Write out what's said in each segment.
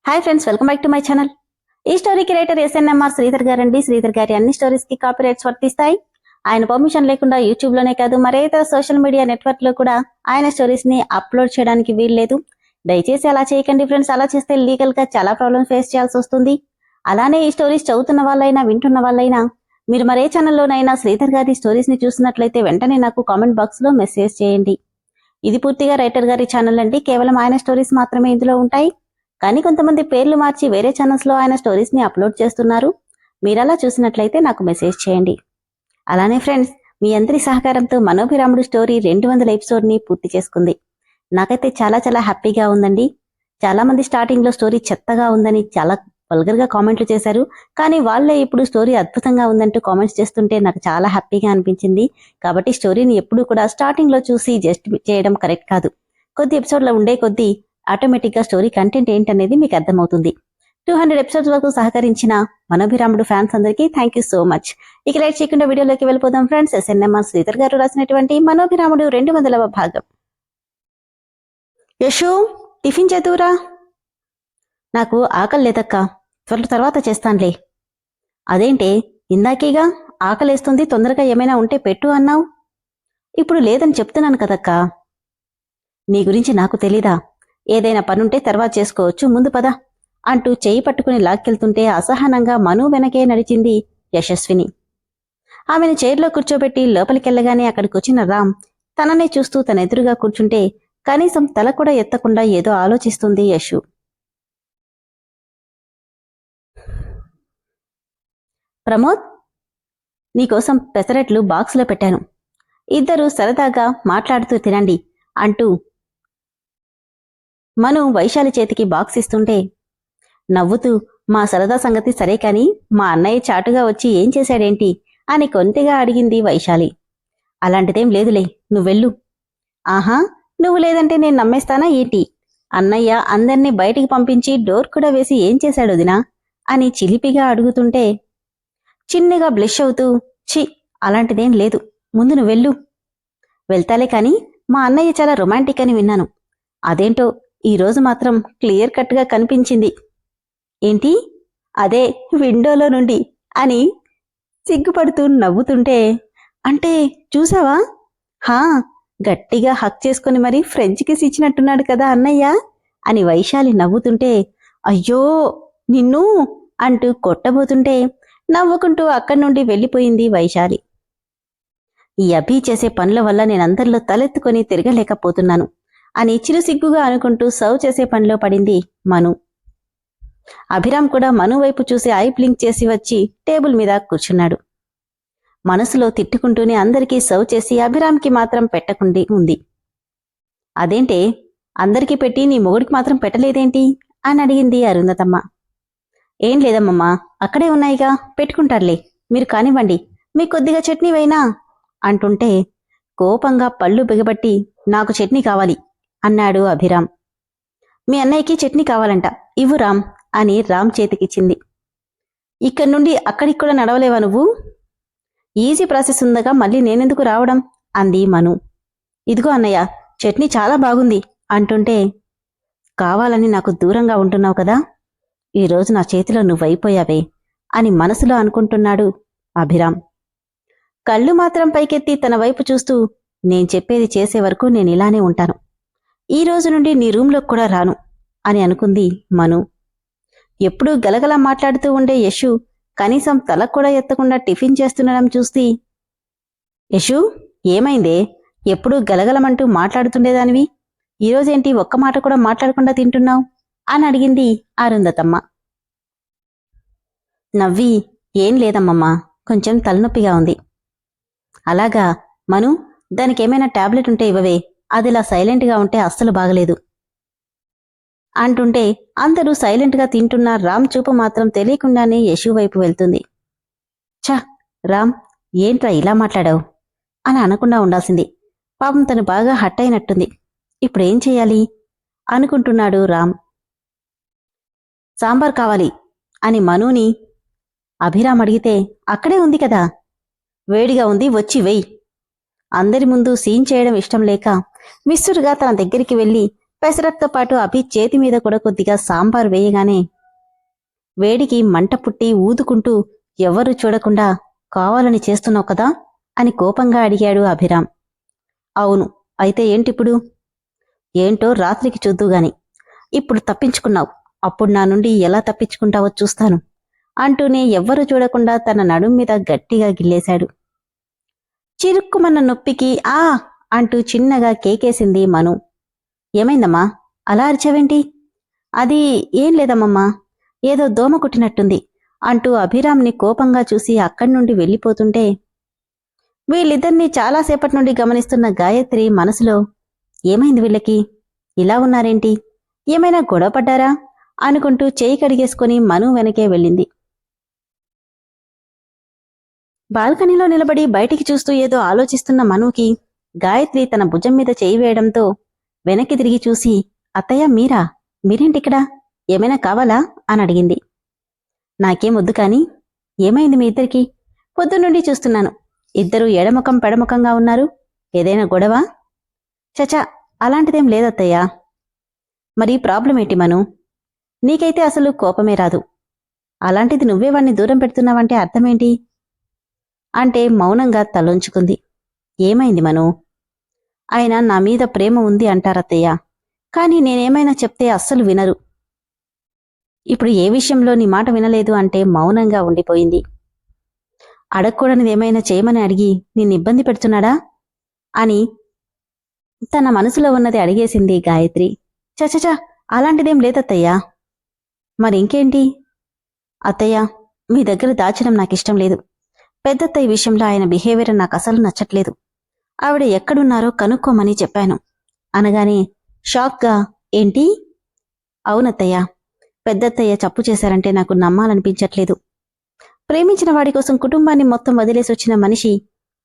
Hi friends, welcome back to my channel. ఈ స్టోరీకి writer SNMR Sridhar గారండి. శ్రీధర్ గారి అన్ని స్టోరీస్ కి కాపీ రైట్స్ వర్తిస్తాయి. ఆయన పర్మిషన్ లేకుండా యూట్యూబ్ లోనే కాదు మరే ఇతర సోషల్ మీడియా నెట్వర్క్ లో కూడా ఆయన స్టోరీస్ ని అప్లోడ్ చేయడానికి వీల్లేదు. దయచేసి అలా చేయకండి ఫ్రెండ్స్. అలా చేస్తే లీగల్ గా చాలా ప్రాబ్లమ్ ఫేస్ చేయాల్సి వస్తుంది. అలానే ఈ స్టోరీస్ చదువుతున్న వాళ్ళైనా వింటున్న వాళ్ళైనా మీరు మరే ఛానల్లోనైనా శ్రీధర్ గారి స్టోరీస్ ని చూసినట్లయితే వెంటనే నాకు కామెంట్ బాక్స్ లో మెసేజ్ చేయండి. ఇది పూర్తిగా రైటర్ గారి ఛానల్ అండి. కేవలం ఆయన స్టోరీస్ మాత్రమే ఇందులో ఉంటాయి. కానీ కొంతమంది పేర్లు మార్చి వేరే ఛానల్స్ లో ఆయన స్టోరీస్ ని అప్లోడ్ చేస్తున్నారు. మీరలా చూసినట్లయితే నాకు మెసేజ్ చేయండి. అలానే ఫ్రెండ్స్, మీ అందరి సహకారంతో మనోభిరాముడు స్టోరీ 200 ఎపిసోడ్ ని పూర్తి చేసుకుంది. నాకైతే చాలా చాలా హ్యాపీగా ఉందండి. చాలా మంది స్టార్టింగ్ లో స్టోరీ చెత్తగా ఉందని చాలా వల్గర్ గా కామెంట్లు చేశారు. కానీ వాళ్ళే ఇప్పుడు స్టోరీ అద్భుతంగా ఉందంటూ కామెంట్స్ చేస్తుంటే నాకు చాలా హ్యాపీగా అనిపించింది. కాబట్టి స్టోరీని ఎప్పుడూ కూడా స్టార్టింగ్ లో చూసి జస్ట్ చేయడం కరెక్ట్ కాదు. కొద్ది ఎపిసోడ్లో ఉండే కొద్దీ ఆటోమేటిక్ గా స్టోరీ కంటెంట్ ఏంటనేది మీకు అర్థమవుతుంది. 200 ఎపిసోడ్స్ వరకు సహకరించిన మనోభిరాముడు ఫ్యాన్స్ అందరికీ థ్యాంక్ యూ సో మచ్. ఇక లైట్ చేయకుండా వీడియోలోకి వెళ్ళిపోదాం ఫ్రెండ్స్. SNMR శ్రీధర్ గారు రాసినటువంటి మనోభిరాముడు 200వ భాగం. యశు, టిఫిన్ చేతురా. నాకు ఆకలి లేదక్క, తర్వాత చేస్తానులే. అదేంటే, ఇందాకేగా ఆకలేస్తుంది, తొందరగా ఏమైనా ఉంటే పెట్టు అన్నావు. ఇప్పుడు లేదని చెప్తున్నాను కదక్కా. నీ గురించి నాకు తెలీదా? ఏదైనా పనుంటే తర్వాత చేసుకోవచ్చు, ముందు పద అంటూ చెయ్యి పట్టుకుని లాక్కెళ్తుంటే అసహనంగా మను వెనకే నడిచింది యశస్విని. ఆమెను చైర్లో కూర్చోబెట్టి లోపలికెళ్లగానే అక్కడికొచ్చిన రామ్ తననే చూస్తూ తనెదురుగా కూర్చుంటే కనీసం తల కూడా ఎత్తకుండా ఏదో ఆలోచిస్తుంది యశు. ప్రమోద్, నీకోసం పెసరట్లు బాక్సులో పెట్టాను, ఇద్దరూ సరదాగా మాట్లాడుతూ తినండి అంటూ మను వైశాలి చేతికి బాక్స్ ఇస్తుంటే నవ్వుతూ, మా సరదా సంగతి సరే కాని మా అన్నయ్య చాటుగా వచ్చి ఏం చేశాడేంటి అని కొంతగా అడిగింది వైశాలి. అలాంటిదేం లేదులే, నువ్వెళ్ళు. ఆహా, నువ్వు లేదంటే నేను నమ్మేస్తానా ఏంటి? అన్నయ్య అందర్నీ బయటికి పంపించి డోర్ కూడా వేసి ఏం చేశాడొదినా అని చిలిపిగా అడుగుతుంటే చిన్నగా బ్లష్ అవుతూ, ఛీ, అలాంటిదేం లేదు, ముందు నువ్వెళ్ళు. వెళ్తాలే కాని మా అన్నయ్య చాలా రొమాంటిక్ అని విన్నాను. అదేంటో ఈరోజు మాత్రం క్లియర్ కట్ గా కనిపించింది. ఏంటి? అదే విండోలో నుండి అని సిగ్గుపడుతూ నవ్వుతుంటే, అంటే చూసావా? హా, గట్టిగా హక్ చేసుకుని మరీ ఫ్రెంచ్ కిస్ ఇచ్చినట్టున్నాడు కదా అన్నయ్య అని వైశాలి నవ్వుతుంటే, అయ్యో నిన్ను అంటూ కొట్టబోతుంటే నవ్వుకుంటూ అక్కడి నుండి వెళ్ళిపోయింది వైశాలి. ఈ అభి చేసే పనుల వల్ల నేనందరిలో తలెత్తుకొని తిరగలేకపోతున్నాను అని చిరుసిగ్గుగా అనుకుంటూ సర్వ్ చేసే పనిలో పడింది మను. అభిరామ్ కూడా మను వైపు చూసి ఐ బ్లింక్ చేసి వచ్చి టేబుల్ మీద కూర్చున్నాడు. మనసులో తిట్టుకుంటూనే అందరికీ సర్వ్ చేసి అభిరామ్కి మాత్రం పెట్టకుండి ఉంది. అదేంటే, అందరికీ పెట్టి నీ మొగుడికి మాత్రం పెట్టలేదేంటి అని అడిగింది అరుంధతమ్మ. ఏం లేదమ్మమ్మా, అక్కడే ఉన్నాయిగా, పెట్టుకుంటారులే, మీరు కానివ్వండి, మీ కొద్దిగా చట్నీ వేయినా అంటుంటే కోపంగా పళ్ళు బిగబట్టి నాకు చట్నీ కావాలి అన్నాడు అభిరామ్. మీ అన్నయ్యకి చట్నీ కావాలంట, ఇవ్వు రామ్ అని రామ్ చేతికిచ్చింది. ఇక్కడి నుండి అక్కడికి కూడా నడవలేవా నువ్వు? ఈజీ ప్రాసెస్ ఉందగా మళ్ళీ నేనెందుకు రావడం అంది మను. ఇదిగో అన్నయ్య, చట్నీ చాలా బాగుంది అంటుంటే, కావాలని నాకు దూరంగా ఉంటున్నావు కదా, ఈరోజు నా చేతిలో నువ్వైపోయావే అని మనసులో అనుకుంటున్నాడు అభిరామ్. కళ్ళు మాత్రం పైకెత్తి తన వైపు చూస్తూ, నేను చెప్పేది చేసే వరకు నేనిలానే ఉంటాను, ఈ రోజు నుండి నీ రూంలోకి కూడా రాను అని అనుకుంది మను. ఎప్పుడూ గలగలా మాట్లాడుతూ ఉండే యశు కనీసం తల కూడా ఎత్తకుండా టిఫిన్ చేస్తుండడం చూసి, యశు ఏమైందే, ఎప్పుడూ గలగలమంటూ మాట్లాడుతుండేదానివి, ఈరోజేంటి ఒక్క మాట కూడా మాట్లాడకుండా తింటున్నావు అని అడిగింది అరుంధతమ్మ. నవ్వి, ఏం లేదమ్మమ్మా, కొంచెం తలనొప్పిగా ఉంది. అలాగా మను, దానికేమైనా టాబ్లెట్ ఉంటే ఇవ్వవే, అదిలా సైలెంట్గా ఉంటే అస్సలు బాగలేదు అంటుంటే అందరూ సైలెంట్గా తింటున్న రామ్ చూపు మాత్రం తెలియకుండానే యశు వైపు వెళ్తుంది. ఛ రామ్, ఏంట్రా ఇలా మాట్లాడావు అని అనకుండా ఉండాల్సింది. పాపం తను బాగా హట్ అయినట్టుంది, ఇప్పుడేం చెయ్యాలి అనుకుంటున్నాడు రామ్. సాంబార్ కావాలి అని మనుని అభిరామ్ అడిగితే, అక్కడే ఉంది కదా, వేడిగా ఉంది, వచ్చి వెయ్యి. అందరి ముందు సీన్ చేయడం ఇష్టం లేక విసురుగా తన దగ్గరికి వెళ్లి పెసరట్తో పాటు అభి చేతి మీద కూడా కొద్దిగా సాంబార్ వేయగానే వేడికి మంట పుట్టి ఊదుకుంటూ ఎవ్వరూ చూడకుండా కావాలని చేస్తున్నావు కదా అని కోపంగా అడిగాడు అభిరామ్. అవును, అయితే ఏంటిప్పుడు? ఏంటో రాత్రికి చూద్దుగాని. ఇప్పుడు తప్పించుకున్నావు, అప్పుడు నా నుండి ఎలా తప్పించుకుంటావో చూస్తాను అంటూనే ఎవ్వరూ చూడకుండా తన నడుం మీద గట్టిగా గిల్లేశాడు. చిరుక్కుమన్న నొప్పికి ఆ అంటూ చిన్నగా కేకేసింది మను. ఏమైందమ్మా, అలా అరిచావేంటి? అది ఏం లేదమ్మమ్మా, ఏదో దోమ కుట్టినట్టుంది అంటూ అభిరామ్ని కోపంగా చూసి అక్కడి నుండి వెళ్ళిపోతుంటే వీళ్ళిద్దరినీ చాలాసేపటి నుండి గమనిస్తున్న గాయత్రి మనసులో ఏమైంది వీళ్ళకి, ఇలా ఉన్నారేంటి, ఏమైనా గొడవపడ్డారా అనుకుంటూ చేయి కడిగేసుకుని మను వెనకే వెళ్ళింది. బాల్కనీలో నిలబడి బయటికి చూస్తూ ఏదో ఆలోచిస్తున్న మనుకి గాయత్రి తన భుజం మీద చేయి వేయడంతో వెనక్కి తిరిగి చూసి, అత్తయ్య మీరా, మీరేంటిక్కడా, ఏమైనా కావాలా అని అడిగింది. నాకేం వద్దు కాని ఏమైంది మీ ఇద్దరికి? పొద్దున్నుండి చూస్తున్నాను, ఇద్దరూ ఎడముఖం పెడముఖంగా ఉన్నారు, ఏదైనా గొడవ? చచా, అలాంటిదేం లేదత్తయ్యా. మరి ప్రాబ్లం ఏంటి మను? నీకైతే అసలు కోపమే రాదు, అలాంటిది నువ్వే వాణ్ణి దూరం పెడుతున్నావంటే అర్థమేంటి అంటే మౌనంగా తలొంచుకుంది. ఏమైంది మను? ఆయన నా మీద ప్రేమ ఉంది అంటారత్తయ్య, కాని నేనేమైనా చెప్తే అస్సలు వినరు. ఇప్పుడు ఏ విషయంలో నీ మాట వినలేదు అంటే మౌనంగా ఉండిపోయింది. అడగకూడనిదేమైనా చేయమని అడిగి నిన్నిబ్బంది పెడుతున్నాడా అని తన మనసులో ఉన్నది అడిగేసింది గాయత్రి. చచచా, అలాంటిదేం లేదత్తయ్యా. మరింకేంటి? అత్తయ్య, మీ దగ్గర దాచడం నాకిష్టం లేదు. పెద్దత్తయ్య విషయంలో ఆయన బిహేవియర్ నాకు అసలు నచ్చట్లేదు. ఆవిడ ఎక్కడున్నారో కనుక్కోమని చెప్పాను అనగానే షాక్గా, ఏంటి? అవునత్తయ్య, పెద్దత్తయ్య తప్పు చేశారంటే నాకు నమ్మాలనిపించట్లేదు. ప్రేమించిన వాడి కోసం కుటుంబాన్ని మొత్తం వదిలేసొచ్చిన మనిషి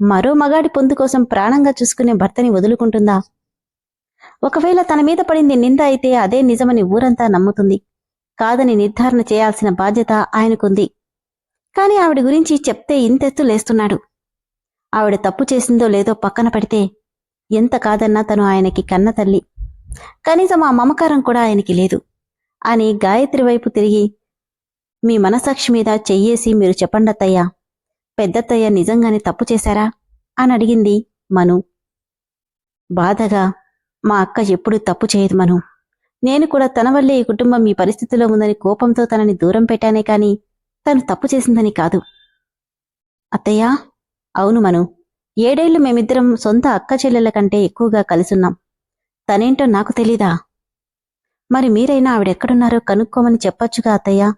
మరో మగాడి పొందు కోసం ప్రాణంగా చూసుకునే భర్తని వదులుకుంటుందా? ఒకవేళ తన మీద పడింది నింద అయితే అదే నిజమని ఊరంతా నమ్ముతుంది. కాదని నిర్ధారణ చేయాల్సిన బాధ్యత ఆయనకుంది. కాని ఆవిడ గురించి చెప్తే ఇంతెత్తు లేస్తున్నాడు. ఆవిడ తప్పు చేసిందో లేదో పక్కన పెడితే ఎంత కాదన్నా తను ఆయనకి కన్న తల్లి, కనీసం ఆ మమకారం కూడా ఆయనకి లేదు అని గాయత్రి వైపు తిరిగి, మీ మనసాక్షి మీద చెయ్యేసి మీరు చెప్పండత్తయ్యా, పెద్దత్తయ్య నిజంగానే తప్పు చేశారా అని అడిగింది మను. బాధగా, మా అక్క ఎప్పుడూ తప్పు చేయదు మను. నేను కూడా తన వల్లే ఈ కుటుంబం ఈ పరిస్థితిలో ఉందని కోపంతో తనని దూరం పెట్టానే కాని తను తప్పు చేసిందని కాదు. అత్తయ్యా, అవును మను, 7 ఏళ్లు మేమిద్దరం సొంత అక్క చెల్లెళ్ల కంటే ఎక్కువగా కలిసున్నాం. తనేంటో నాకు తెలీదా? మరి మీరైనా ఆవిడెక్కడున్నారో కనుక్కోమని చెప్పొచ్చుగా అత్తయ్యా.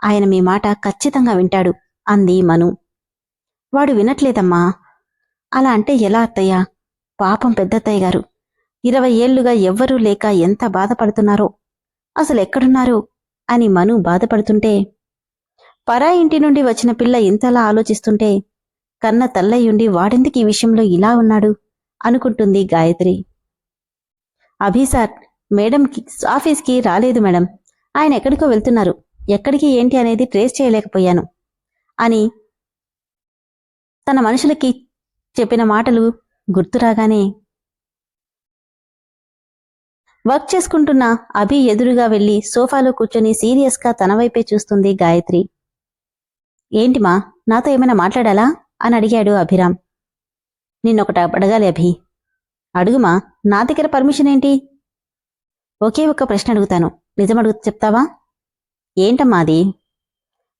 ఆయన మీ మాట ఖచ్చితంగా వింటాడు అంది మను. వాడు వినట్లేదమ్మా. అలా అంటే ఎలా అత్తయ్యా? పాపం పెద్దత్తయ్య గారు 20 ఏళ్లుగా ఎవ్వరూ లేక ఎంత బాధపడుతున్నారో, అసలెక్కడున్నారో అని మను బాధపడుతుంటే, పరాయి ఇంటి నుండి వచ్చిన పిల్ల ఇంతలా ఆలోచిస్తుంటే కన్న తల్లయ్యుండి వాడెందుకు ఈ విషయంలో ఇలా ఉన్నాడు అనుకుంటుంది గాయత్రి. అభిసార్ మేడంకి ఆఫీస్కి రాలేదు మేడం, ఆయన ఎక్కడికో వెళ్తున్నారు, ఎక్కడికి ఏంటి అనేది ట్రేస్ చేయలేకపోయాను అని తన మనుషులకి చెప్పిన మాటలు గుర్తురాగానే వర్క్ చేసుకుంటున్న అభి ఎదురుగా వెళ్లి సోఫాలో కూర్చొని సీరియస్గా తన వైపే చూస్తుంది గాయత్రి. ఏంటిమా, నాతో ఏమైనా మాట్లాడాలా అని అడిగాడు అభిరామ్. నిన్నొకటి అడగాలి అభి. అడుగుమా, నా దగ్గర పర్మిషన్ ఏంటి? ఒకే ఒక్క ప్రశ్న అడుగుతాను, నిజమడుగు చెప్తావా? ఏంటమ్మా అది?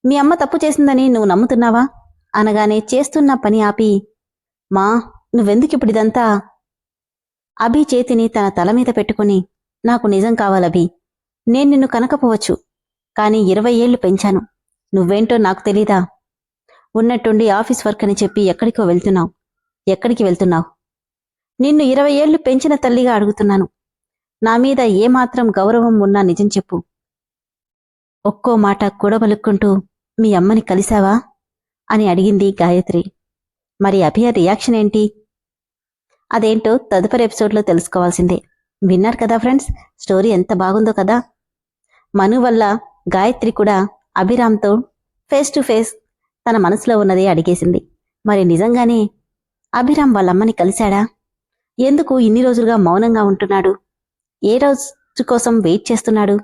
మీ అమ్మ తప్పు చేసిందని నువ్వు నమ్ముతున్నావా అనగానే చేస్తున్న పని ఆపి, మా నువ్వెందుకిప్పుడిదంతా? అభి చేతిని తన తల మీద పెట్టుకుని, నాకు నిజం కావాలభి. నేను నిన్ను కనకపోవచ్చు, కాని 20 ఏళ్లు పెంచాను. నువ్వేంటో నాకు తెలీదా? ఉన్నట్టుండి ఆఫీస్ వర్క్ అని చెప్పి ఎక్కడికో వెళ్తున్నావు. ఎక్కడికి వెళ్తున్నావు? నిన్ను 20 ఏళ్లు పెంచిన తల్లిగా అడుగుతున్నాను. నా మీద ఏమాత్రం గౌరవం ఉన్నా నిజం చెప్పు. ఒక్కో మాట కూడబలుక్కుంటూ మీ అమ్మని కలిశావా అని అడిగింది గాయత్రి. మరి అభి రియాక్షన్ ఏంటి? అదేంటో తదుపరి ఎపిసోడ్లో తెలుసుకోవాల్సిందే. విన్నారు కదా ఫ్రెండ్స్, స్టోరీ ఎంత బాగుందో కదా. మను వల్ల గాయత్రి కూడా అభిరామ్తో ఫేస్ టు ఫేస్ తన మనసులో ఉన్నది అడిగేసింది. మరి నిజంగానే అభిరామ్ వాళ్ళమ్మని కలిశాడా? ఎందుకు ఇన్ని రోజులుగా మౌనంగా ఉంటున్నాడు? ఏ రోజు కోసం వెయిట్ చేస్తున్నాడు?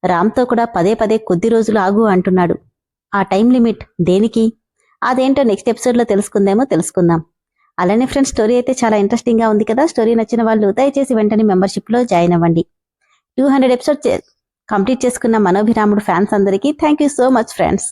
రామ్తో కూడా పదే పదే కొద్ది రోజులు ఆగు అంటున్నాడు. ఆ టైం లిమిట్ దేనికి? అదేంటో నెక్స్ట్ ఎపిసోడ్లో తెలుసుకుందాం. అలానే ఫ్రెండ్స్, స్టోరీ అయితే చాలా ఇంట్రెస్టింగ్గా ఉంది కదా. స్టోరీ నచ్చిన వాళ్ళు దయచేసి వెంటనే మెంబర్షిప్లో జాయిన్ అవ్వండి. 200 ఎపిసోడ్ కంప్లీట్ చేసుకున్న మనోభిరాముడు ఫ్యాన్స్ అందరికీ thank you so much friends.